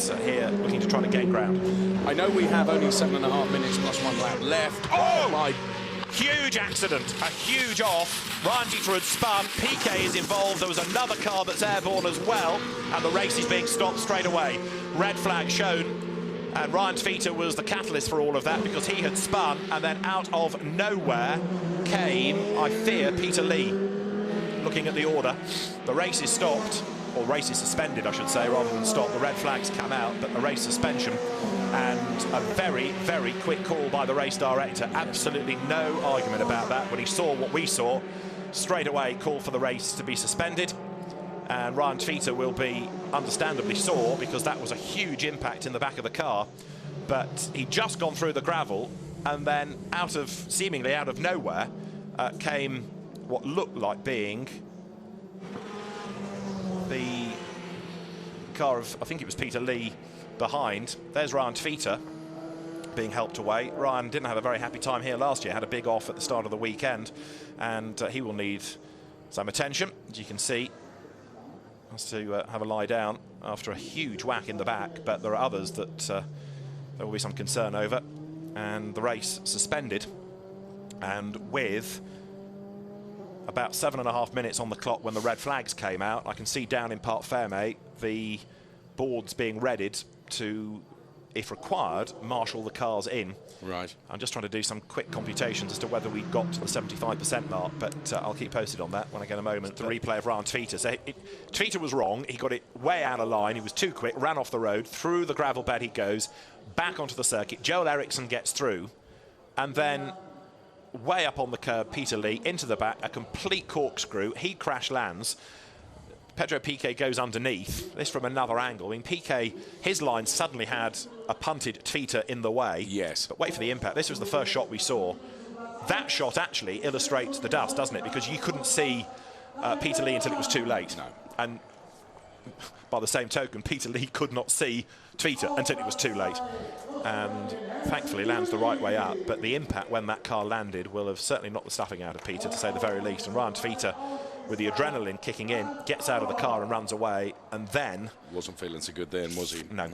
Lance here looking to try to gain ground. I know we have only 7.5 minutes plus 1 lap left. Oh my! Huge accident, a huge off. Ryan Teeter had spun, Piquet is involved, there was another car that's airborne as well, and the race is being stopped straight away. Red flag shown, and Ryan Teeter was the catalyst for all of that because he had spun, and then out of nowhere came, I fear, Peter Lee. Looking at the order, the race is stopped, or race is suspended, I should say, rather than stopped. The red flags come out, but the race suspension, and a very, very quick call by the race director. Absolutely no argument about that. When he saw what we saw, straight away call for the race to be suspended. And Ryan Teeter will be understandably sore because that was a huge impact in the back of the car. But he'd just gone through the gravel, and then seemingly out of nowhere came what looked like being the car of, I think it was Peter Lee behind. There's Ryan Teeter being helped away. Ryan didn't have a very happy time here last year, had a big off at the start of the weekend, and he will need some attention. As you can see, has to have a lie down after a huge whack in the back, but there are others that there will be some concern over, and the race suspended. And with about 7.5 minutes on the clock when the red flags came out, I can see down in Parc Fermé the boards being readied to, if required, marshal the cars in. Right. I'm just trying to do some quick computations as to whether we got to the 75% mark, but I'll keep posted on that when I get a moment. The replay of Ryan Teeter. So Teeter was wrong. He got it way out of line. He was too quick, ran off the road, through the gravel bed he goes, back onto the circuit. Joel Eriksson gets through, and then way up on the curb, Peter Lee into the back, a complete corkscrew. He crash lands. Pedro Piquet goes underneath. This from another angle. I mean, Piquet, his line suddenly had a punted Teeter in the way. Yes. But wait for the impact. This was the first shot we saw. That shot actually illustrates the dust, doesn't it? Because you couldn't see Peter Lee until it was too late. No. And by the same token, Peter Lee could not see Teeter until it was too late. And thankfully lands the right way up, but the impact when that car landed will have certainly knocked the stuffing out of Peter, to say the very least. And Ryan Teeter, with the adrenaline kicking in, gets out of the car and runs away, and then... Wasn't feeling so good then, was he? No.